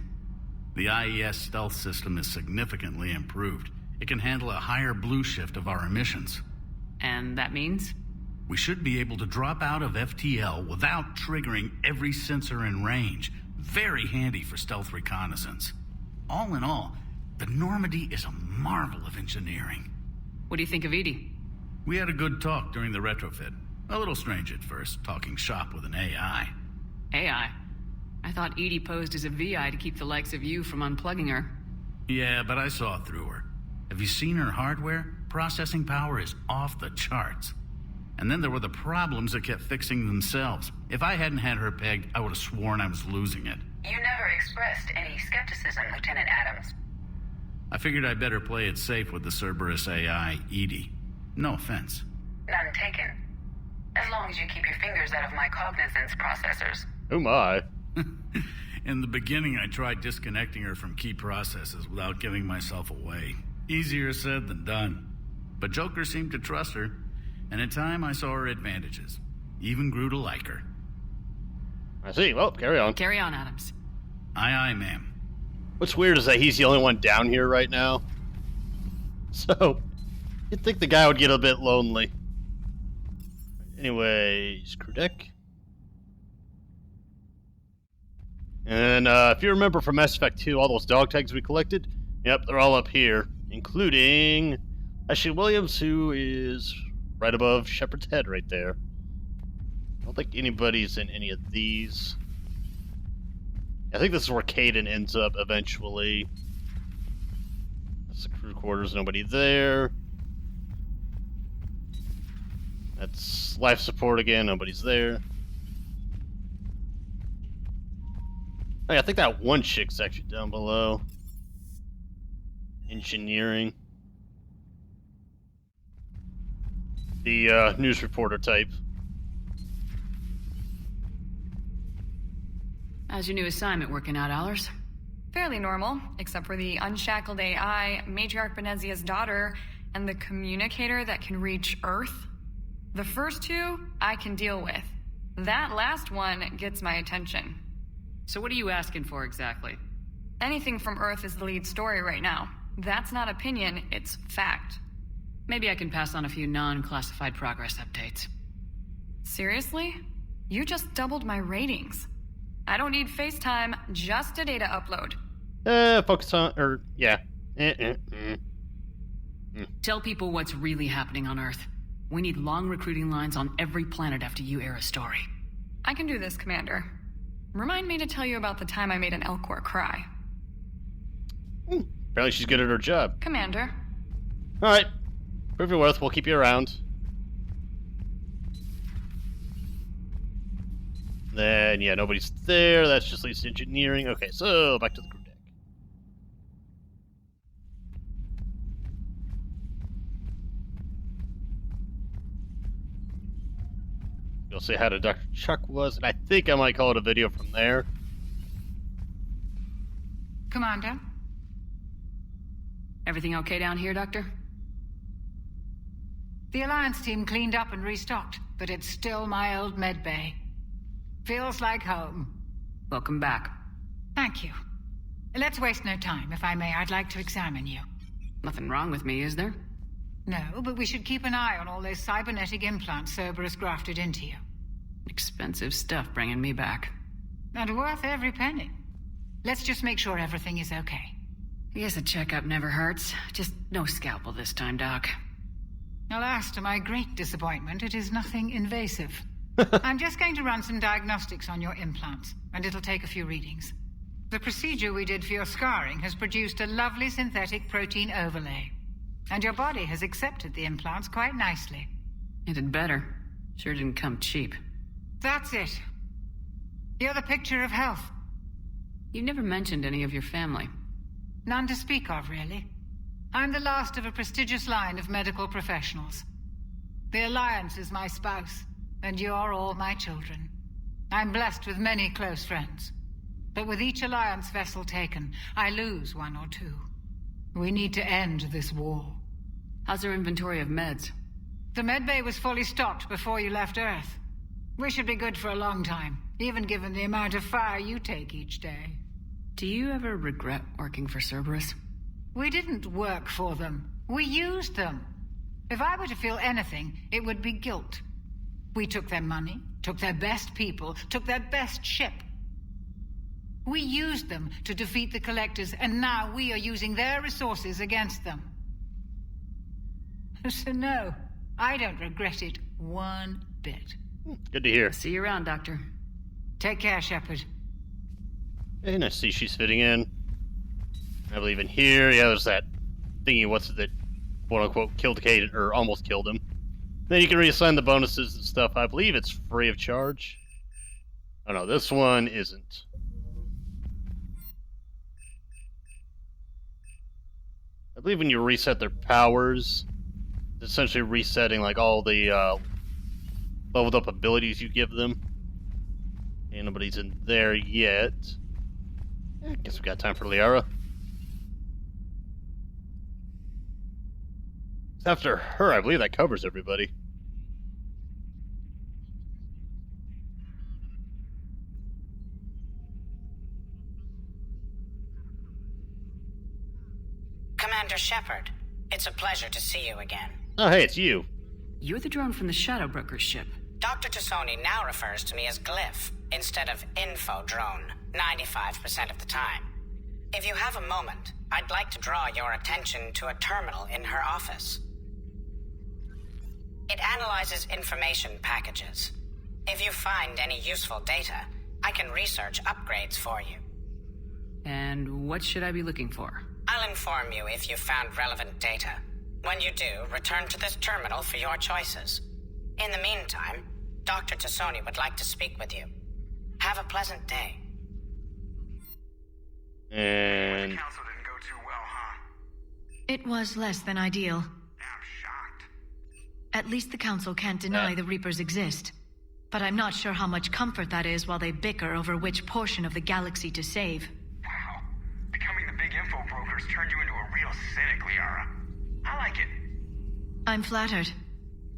The IES stealth system is significantly improved. It can handle a higher blue shift of our emissions. And that means? We should be able to drop out of FTL without triggering every sensor in range. Very handy for stealth reconnaissance. All in all, the Normandy is a marvel of engineering. What do you think of Edie? We had a good talk during the retrofit. A little strange at first, talking shop with an AI. AI? I thought Edie posed as a VI to keep the likes of you from unplugging her. Yeah, but I saw through her. Have you seen her hardware? Processing power is off the charts. And then there were the problems that kept fixing themselves. If I hadn't had her pegged, I would have sworn I was losing it. You never expressed any skepticism, Lieutenant Adams. I figured I'd better play it safe with the Cerberus AI, Edie. No offense. None taken. As long as you keep your fingers out of my cognizance processors. Oh my. In the beginning, I tried disconnecting her from key processes without giving myself away. Easier said than done. But Joker seemed to trust her, and in time I saw her advantages. Even grew to like her. I see. Well, carry on. Carry on, Adams. Aye, ma'am. What's weird is that he's the only one down here right now. So, you'd think the guy would get a bit lonely. Anyways, crew deck. And if you remember from Mass Effect 2, all those dog tags we collected, yep, they're all up here, including Ashley Williams, who is right above Shepard's head right there. I don't think anybody's in any of these. I think this is where Caden ends up eventually. That's the crew quarters, nobody there. That's life support again, nobody's there. Oh, yeah, I think that one chick's actually down below. Engineering. The news reporter type. How's your new assignment working out, Allers? Fairly normal, except for the unshackled AI, Matriarch Benezia's daughter, and the communicator that can reach Earth. The first two, I can deal with. That last one gets my attention. So what are you asking for exactly? Anything from Earth is the lead story right now. That's not opinion, it's fact. Maybe I can pass on a few non-classified progress updates. Seriously? You just doubled my ratings. I don't need FaceTime, just a data upload. Focus on, yeah. Tell people what's really happening on Earth. We need long recruiting lines on every planet after you air a story. I can do this, Commander. Remind me to tell you about the time I made an Elcor cry. Apparently she's good at her job. Commander. Alright. Prove your worth, we'll keep you around. Then, yeah, nobody's there. That's just least engineering. Okay, so back to the crew deck. You'll see how Dr. Chuck was, and I think I might call it a video from there. Commander? Everything okay down here, Doctor? The Alliance team cleaned up and restocked, but it's still my old med bay. Feels like home. Welcome back. Thank you. Let's waste no time. If I may, I'd like to examine you. Nothing wrong with me, is there? No, but we should keep an eye on all those cybernetic implants Cerberus grafted into you. Expensive stuff bringing me back. And worth every penny. Let's just make sure everything is okay. I guess a checkup never hurts. Just no scalpel this time, Doc. Alas, to my great disappointment, it is nothing invasive. I'm just going to run some diagnostics on your implants, and it'll take a few readings. The procedure we did for your scarring has produced a lovely synthetic protein overlay. And your body has accepted the implants quite nicely. It had better. Sure didn't come cheap. That's it. You're the picture of health. You never mentioned any of your family. None to speak of, really. I'm the last of a prestigious line of medical professionals. The Alliance is my spouse, and you're all my children. I'm blessed with many close friends. But with each Alliance vessel taken, I lose one or two. We need to end this war. How's our inventory of meds? The medbay was fully stocked before you left Earth. We should be good for a long time, even given the amount of fire you take each day. Do you ever regret working for Cerberus? We didn't work for them. We used them. If I were to feel anything, it would be guilt. We took their money, took their best people, took their best ship. We used them to defeat the Collectors, and now we are using their resources against them. So no, I don't regret it one bit. Good to hear. See you around, Doctor. Take care, Shepard. Hey, nice to see she's fitting in. I believe in here, yeah, there's that thingy, what's it, that quote-unquote killed Caden, or almost killed him. Then you can reassign the bonuses and stuff. I believe it's free of charge. Oh no, this one isn't. I believe when you reset their powers, it's essentially resetting like all the leveled up abilities you give them. And nobody's in there yet. I guess we got time for Liara. After her, I believe that covers everybody. Commander Shepard, it's a pleasure to see you again. Oh, hey, it's you. You're the drone from the Shadow Broker's ship. Dr. Tassoni now refers to me as Glyph instead of Info Drone 95% of the time. If you have a moment, I'd like to draw your attention to a terminal in her office. It analyzes information packages. If you find any useful data, I can research upgrades for you. And what should I be looking for? I'll inform you if you found relevant data. When you do, return to this terminal for your choices. In the meantime, Dr. Tassoni would like to speak with you. Have a pleasant day. And... Council didn't go too well, huh? It was less than ideal. I'm shocked. At least the Council can't deny the Reapers exist. But I'm not sure how much comfort that is while they bicker over which portion of the galaxy to save. Wow. Becoming the big info brokers turned you into a real cynic, Liara. I like it. I'm flattered.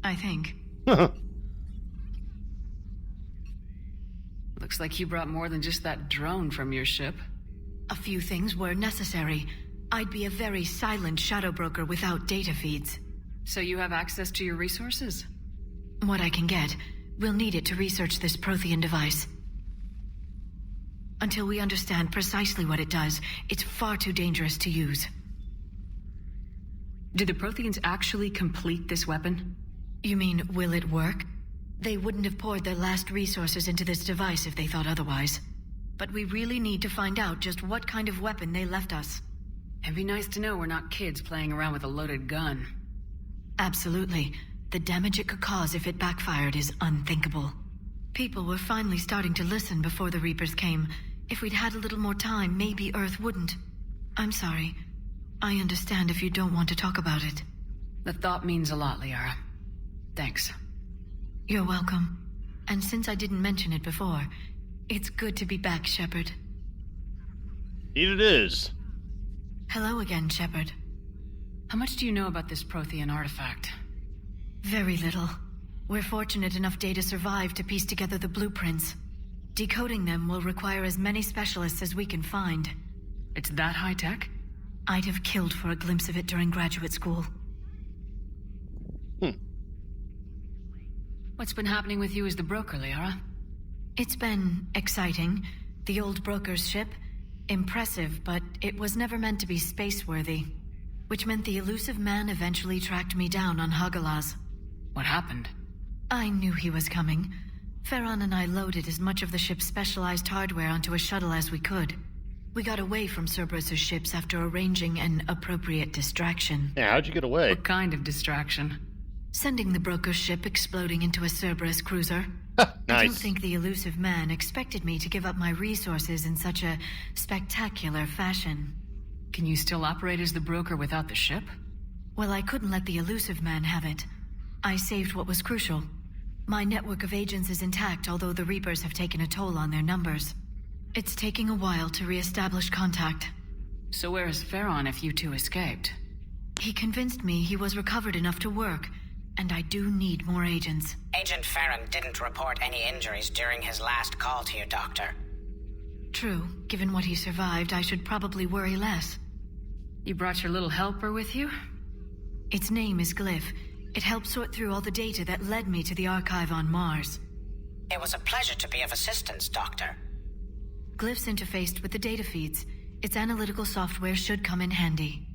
I think. Looks like you brought more than just that drone from your ship. A few things were necessary. I'd be a very silent shadow broker without data feeds. So you have access to your resources? What I can get. We'll need it to research this Prothean device. Until we understand precisely what it does, it's far too dangerous to use. Did the Protheans actually complete this weapon? You mean, will it work? They wouldn't have poured their last resources into this device if they thought otherwise. But we really need to find out just what kind of weapon they left us. It'd be nice to know we're not kids playing around with a loaded gun. Absolutely. The damage it could cause if it backfired is unthinkable. People were finally starting to listen before the Reapers came. If we'd had a little more time, maybe Earth wouldn't. I'm sorry. I understand if you don't want to talk about it. The thought means a lot, Liara. Thanks. You're welcome. And since I didn't mention it before, it's good to be back, Shepard. Indeed it is. Hello again, Shepard. How much do you know about this Prothean artifact? Very little. We're fortunate enough Data survived to piece together the blueprints. Decoding them will require as many specialists as we can find. It's that high-tech? I'd have killed for a glimpse of it during graduate school. What's been happening with you as the broker, Liara? It's been exciting. The old broker's ship. Impressive, but it was never meant to be space-worthy. Which meant the elusive man eventually tracked me down on Hagalaz. What happened? I knew he was coming. Farron and I loaded as much of the ship's specialized hardware onto a shuttle as we could. We got away from Cerberus's ships after arranging an appropriate distraction. Yeah, how'd you get away? What kind of distraction? Sending the broker's ship exploding into a Cerberus cruiser. Nice. I don't think the elusive man expected me to give up my resources in such a spectacular fashion. Can you still operate as the broker without the ship? Well, I couldn't let the elusive man have it. I saved what was crucial. My network of agents is intact, although the Reapers have taken a toll on their numbers. It's taking a while to re-establish contact. So where is Farron if you two escaped? He convinced me he was recovered enough to work, and I do need more agents. Agent Farron didn't report any injuries during his last call to you, Doctor. True. Given what he survived, I should probably worry less. You brought your little helper with you? Its name is Glyph. It helped sort through all the data that led me to the archive on Mars. It was a pleasure to be of assistance, Doctor. Glyph's interfaced with the data feeds. Its analytical software should come in handy.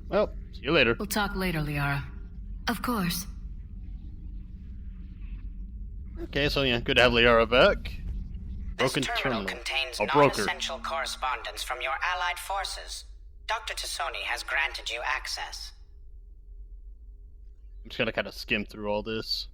Well, see you later. We'll talk later, Liara. Of course. Okay, so yeah, good to have Liara back. Broken This terminal contains broker. non-essential correspondence from your allied forces. Dr. Tassoni has granted you access. I'm just gonna kind of skim through all this.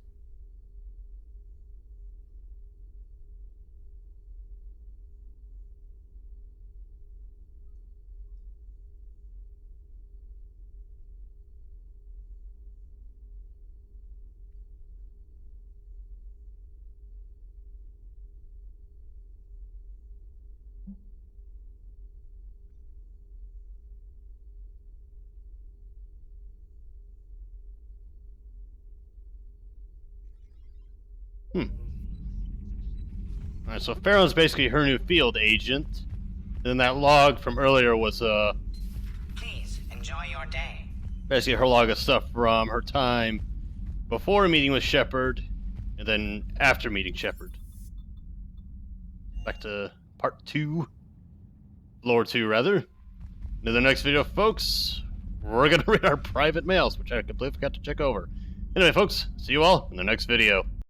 Alright, so Farron's basically her new field agent. And then that log from earlier was, Please, enjoy your day. basically her log of stuff from her time before meeting with Shepard, and then after meeting Shepard. Back to part 2. Lore 2, rather. In the next video, folks, we're gonna read our private mails, which I completely forgot to check over. Anyway, folks, see you all in the next video.